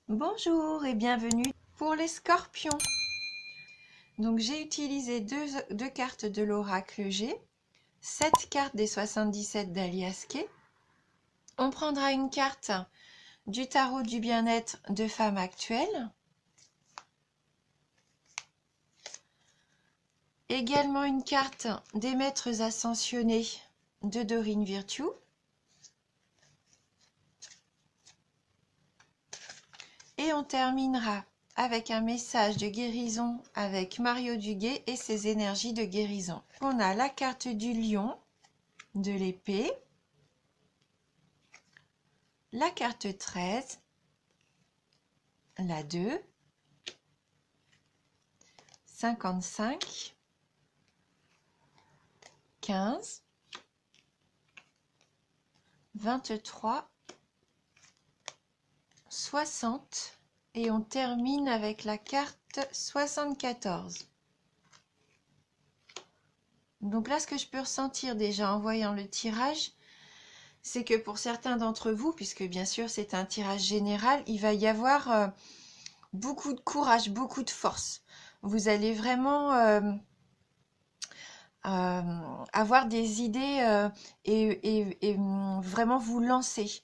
Bonjour et bienvenue pour les scorpions. Donc j'ai utilisé deux cartes de l'oracle G, 7 cartes des 77 d'Alias Kay. On prendra une carte du tarot du bien-être de femme actuelle. Également une carte des maîtres ascensionnés de Dorine Virtue. Et on terminera avec un message de guérison avec Mario Duguay et ses énergies de guérison. On a la carte du lion, de l'épée, la carte 13, la 2, 55, 15, 23, 60 et on termine avec la carte 74. Donc là, ce que je peux ressentir déjà en voyant le tirage, c'est que pour certains d'entre vous, puisque bien sûr c'est un tirage général, il va y avoir beaucoup de courage, beaucoup de force. Vous allez vraiment avoir des idées et vraiment vous lancer.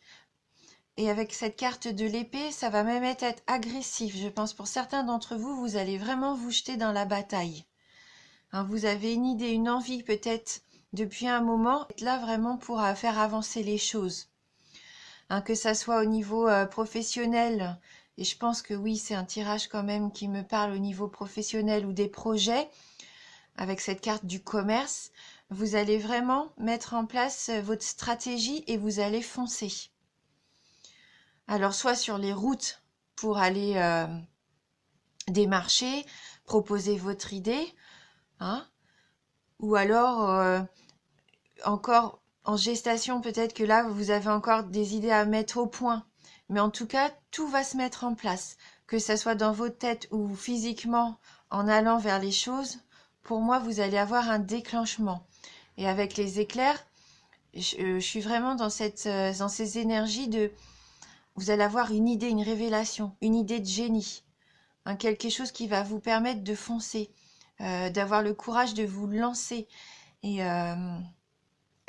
Et avec cette carte de l'épée, ça va même être agressif. Je pense pour certains d'entre vous, vous allez vraiment vous jeter dans la bataille. Hein, vous avez une idée, une envie peut-être depuis un moment, être là vraiment pour faire avancer les choses. Hein, que ça soit au niveau professionnel, et je pense que oui, c'est un tirage quand même qui me parle au niveau professionnel ou des projets, avec cette carte du commerce, vous allez vraiment mettre en place votre stratégie et vous allez foncer. Alors, soit sur les routes pour aller démarcher, proposer votre idée, hein, ou alors encore en gestation, peut-être que là, vous avez encore des idées à mettre au point. Mais en tout cas, tout va se mettre en place, que ça soit dans votre tête ou physiquement en allant vers les choses. Pour moi, vous allez avoir un déclenchement. Et avec les éclairs, je suis vraiment dans ces énergies de... Vous allez avoir une idée, une révélation, une idée de génie. Hein, quelque chose qui va vous permettre de foncer, d'avoir le courage de vous lancer. Et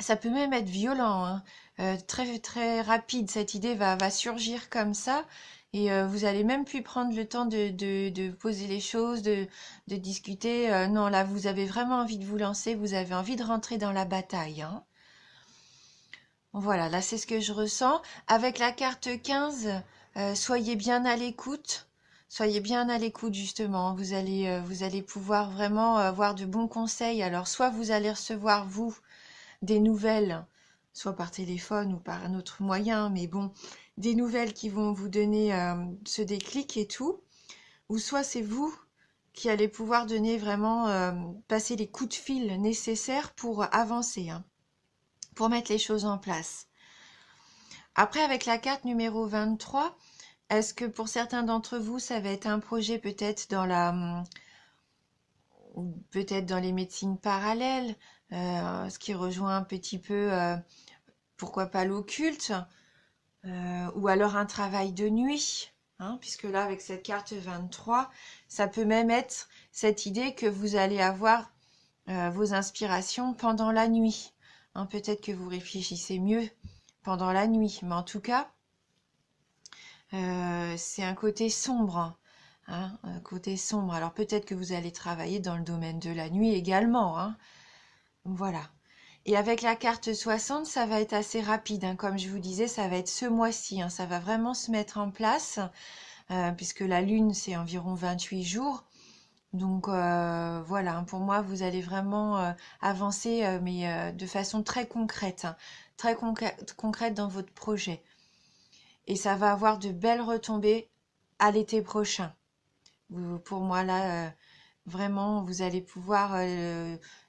ça peut même être violent, hein. Très, très rapide. Cette idée va surgir comme ça. Et vous allez même plus prendre le temps de poser les choses, de discuter. Non, là, vous avez vraiment envie de vous lancer. Vous avez envie de rentrer dans la bataille, hein. Voilà, là, c'est ce que je ressens. Avec la carte 15, soyez bien à l'écoute. Soyez bien à l'écoute, justement. Vous allez pouvoir vraiment avoir de bons conseils. Alors, soit vous allez recevoir, vous, des nouvelles, soit par téléphone ou par un autre moyen, mais bon, des nouvelles qui vont vous donner ce déclic et tout, ou soit c'est vous qui allez pouvoir donner vraiment, passer les coups de fil nécessaires pour avancer, hein, pour mettre les choses en place. Après, avec la carte numéro 23, est-ce que pour certains d'entre vous, ça va être un projet peut-être peut-être dans les médecines parallèles, ce qui rejoint un petit peu, pourquoi pas l'occulte, ou alors un travail de nuit, hein, puisque là, avec cette carte 23, ça peut même être cette idée que vous allez avoir vos inspirations pendant la nuit. Hein, peut-être que vous réfléchissez mieux pendant la nuit, mais en tout cas, c'est un côté sombre. Hein, un côté sombre. Alors peut-être que vous allez travailler dans le domaine de la nuit également, hein. Voilà. Et avec la carte 60, ça va être assez rapide, hein. Comme je vous disais, ça va être ce mois-ci, hein. Ça va vraiment se mettre en place, puisque la lune, c'est environ 28 jours. Donc voilà, hein, pour moi, vous allez vraiment avancer, mais de façon très concrète, hein. Très concrète dans votre projet. Et ça va avoir de belles retombées à l'été prochain. Pour moi, là, vraiment, vous allez pouvoir,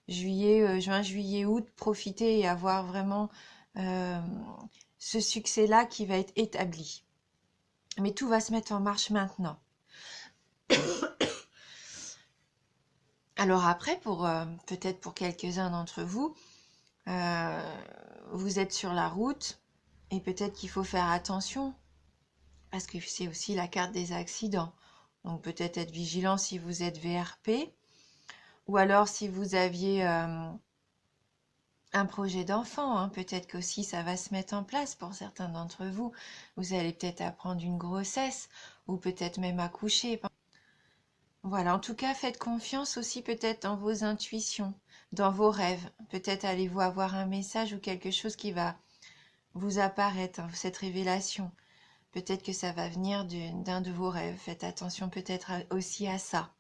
juin, juillet, août, profiter et avoir vraiment euh, ce succès-là qui va être établi. Mais tout va se mettre en marche maintenant. Alors après, peut-être pour quelques-uns d'entre vous, vous êtes sur la route et peut-être qu'il faut faire attention. parce que c'est aussi la carte des accidents. Donc peut-être être vigilant si vous êtes VRP, ou alors si vous aviez un projet d'enfant, hein, peut-être qu'aussi ça va se mettre en place pour certains d'entre vous. Vous allez peut-être apprendre une grossesse, ou peut-être même accoucher. Voilà, en tout cas, faites confiance aussi peut-être dans vos intuitions, dans vos rêves. Peut-être allez-vous avoir un message ou quelque chose qui va vous apparaître, hein, cette révélation. Peut-être que ça va venir d'un de vos rêves. Faites attention peut-être aussi à ça.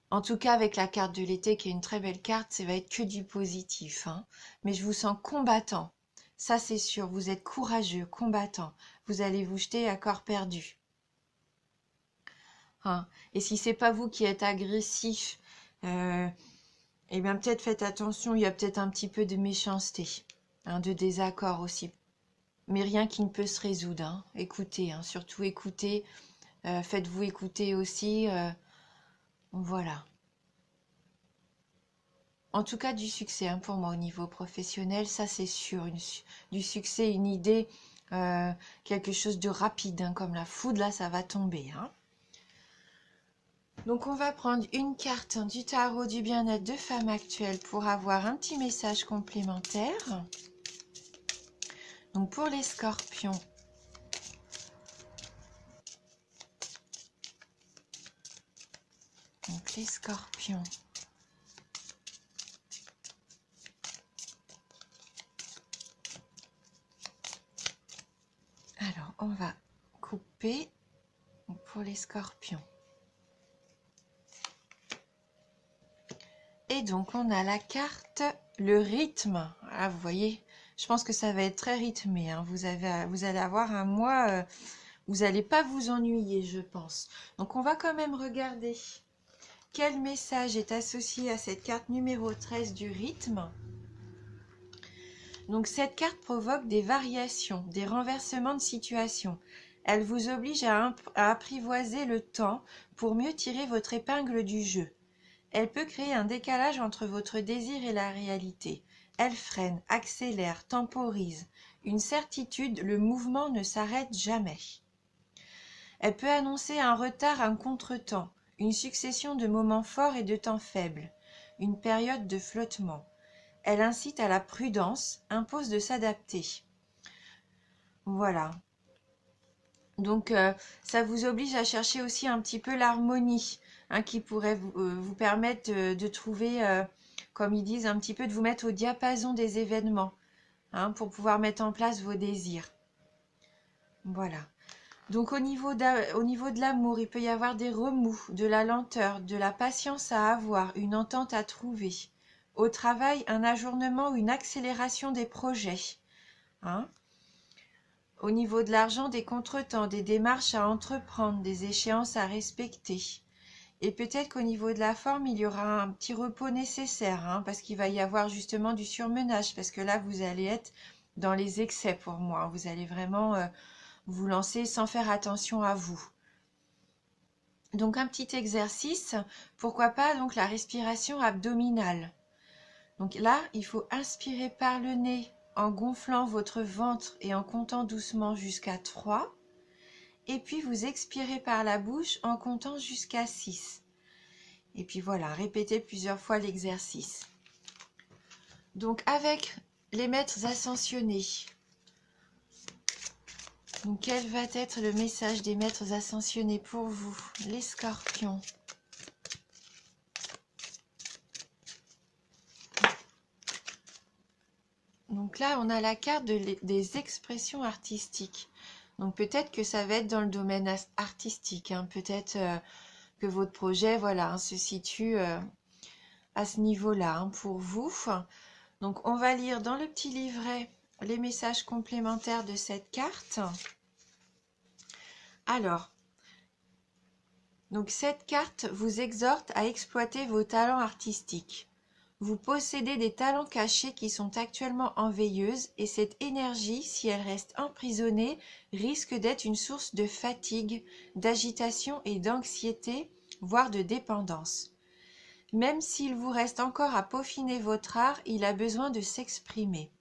En tout cas, avec la carte de l'été, qui est une très belle carte, ça va être que du positif, hein. Mais je vous sens combattant. Ça, c'est sûr. Vous êtes courageux, combattant. Vous allez vous jeter à corps perdu. Hein. Et si c'est pas vous qui êtes agressif, eh bien peut-être faites attention. Il y a peut-être un petit peu de méchanceté, hein, de désaccord aussi. Mais rien qui ne peut se résoudre, hein. Écoutez, hein, surtout écoutez. Faites-vous écouter aussi. Voilà. En tout cas, du succès, hein, pour moi au niveau professionnel, ça c'est sûr. Du succès, une idée, quelque chose de rapide, hein, comme la foudre, là, ça va tomber. Hein. Donc on va prendre une carte, hein, du tarot du bien-être de femme actuelle pour avoir un petit message complémentaire. Donc pour les scorpions. Donc les scorpions. Alors, on va couper pour les scorpions. Et donc, on a la carte, le rythme. Ah, vous voyez, je pense que ça va être très rythmé. Hein. Vous allez avoir un mois, vous n'allez pas vous ennuyer, je pense. Donc, on va quand même regarder quel message est associé à cette carte numéro 13 du rythme. Donc cette carte provoque des variations, des renversements de situation. Elle vous oblige à apprivoiser le temps pour mieux tirer votre épingle du jeu. Elle peut créer un décalage entre votre désir et la réalité. Elle freine, accélère, temporise. Une certitude, le mouvement ne s'arrête jamais. Elle peut annoncer un retard, un contretemps, une succession de moments forts et de temps faibles, une période de flottement. Elle incite à la prudence, impose de s'adapter. Voilà. Donc, ça vous oblige à chercher aussi un petit peu l'harmonie, hein, qui pourrait vous permettre de trouver, comme ils disent, un petit peu de vous mettre au diapason des événements, hein, pour pouvoir mettre en place vos désirs. Voilà. Donc, au niveau de l'amour, il peut y avoir des remous, de la lenteur, de la patience à avoir, une entente à trouver. Au travail, un ajournement ou une accélération des projets. Hein. Au niveau de l'argent, des contretemps, des démarches à entreprendre, des échéances à respecter. Et peut-être qu'au niveau de la forme, il y aura un petit repos nécessaire, hein, parce qu'il va y avoir justement du surmenage, parce que là, vous allez être dans les excès pour moi. Vous allez vraiment vous lancer sans faire attention à vous. Donc un petit exercice, pourquoi pas donc la respiration abdominale. Donc là, il faut inspirer par le nez en gonflant votre ventre et en comptant doucement jusqu'à 3. Et puis vous expirez par la bouche en comptant jusqu'à 6. Et puis voilà, répétez plusieurs fois l'exercice. Donc avec les maîtres ascensionnés, donc quel va être le message des maîtres ascensionnés pour vous, les scorpions? Donc là, on a la carte des expressions artistiques. Donc peut-être que ça va être dans le domaine artistique. Hein. Peut-être que votre projet, voilà, hein, se situe à ce niveau-là, hein, pour vous. Donc on va lire dans le petit livret les messages complémentaires de cette carte. Alors, donc cette carte vous exhorte à exploiter vos talents artistiques. Vous possédez des talents cachés qui sont actuellement en veilleuse et cette énergie, si elle reste emprisonnée, risque d'être une source de fatigue, d'agitation et d'anxiété, voire de dépendance. Même s'il vous reste encore à peaufiner votre art, il a besoin de s'exprimer.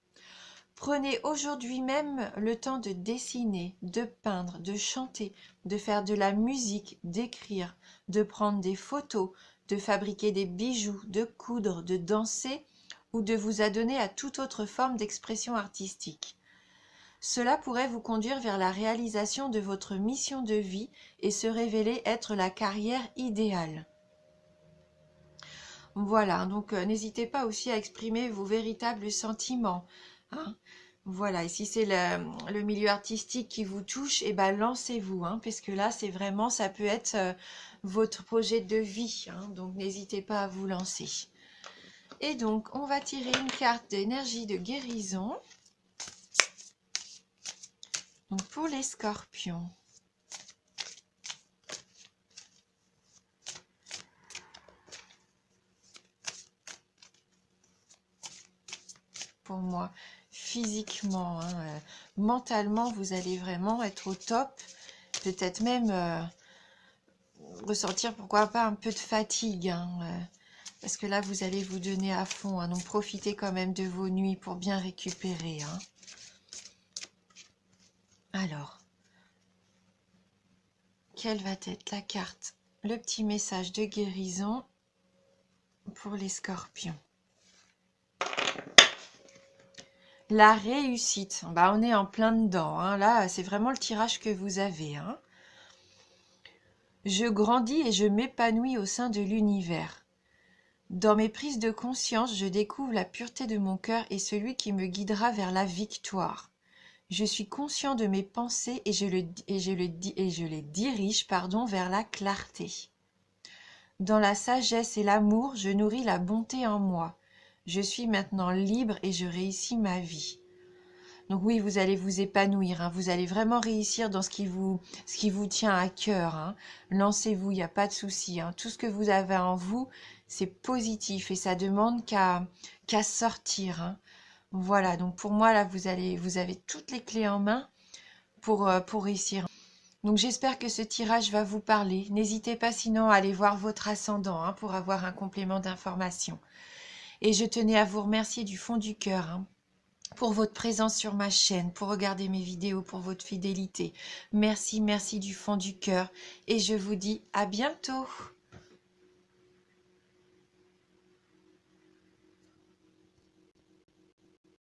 Prenez aujourd'hui même le temps de dessiner, de peindre, de chanter, de faire de la musique, d'écrire, de prendre des photos, de fabriquer des bijoux, de coudre, de danser ou de vous adonner à toute autre forme d'expression artistique. Cela pourrait vous conduire vers la réalisation de votre mission de vie et se révéler être la carrière idéale. Voilà, donc n'hésitez pas aussi à exprimer vos véritables sentiments, hein. Voilà, et si c'est le milieu artistique qui vous touche, eh ben lancez-vous, hein, parce que là, c'est vraiment, ça peut être votre projet de vie, hein, donc n'hésitez pas à vous lancer. Et donc, on va tirer une carte d'énergie de guérison. Donc, pour les scorpions. Pour moi, physiquement, hein, mentalement, vous allez vraiment être au top. Peut-être même ressentir, pourquoi pas, un peu de fatigue, hein, parce que là, vous allez vous donner à fond, hein, donc profitez quand même de vos nuits pour bien récupérer, hein. Alors, quelle va être la carte, le petit message de guérison pour les scorpions? La réussite, bah, on est en plein dedans, hein. Là, c'est vraiment le tirage que vous avez, hein. Je grandis et je m'épanouis au sein de l'univers. Dans mes prises de conscience, je découvre la pureté de mon cœur et celui qui me guidera vers la victoire. Je suis conscient de mes pensées et je les dirige, vers la clarté. Dans la sagesse et l'amour, je nourris la bonté en moi. Je suis maintenant libre et je réussis ma vie. Donc oui, vous allez vous épanouir, hein. Vous allez vraiment réussir dans ce qui vous tient à cœur, hein. Lancez-vous, il n'y a pas de souci, hein. Tout ce que vous avez en vous, c'est positif et ça demande qu'à sortir, hein. Voilà, donc pour moi, là, vous avez toutes les clés en main pour réussir. Donc j'espère que ce tirage va vous parler. N'hésitez pas sinon à aller voir votre ascendant, hein, pour avoir un complément d'information. Et je tenais à vous remercier du fond du cœur, hein, pour votre présence sur ma chaîne, pour regarder mes vidéos, pour votre fidélité. Merci, merci du fond du cœur. Et je vous dis à bientôt.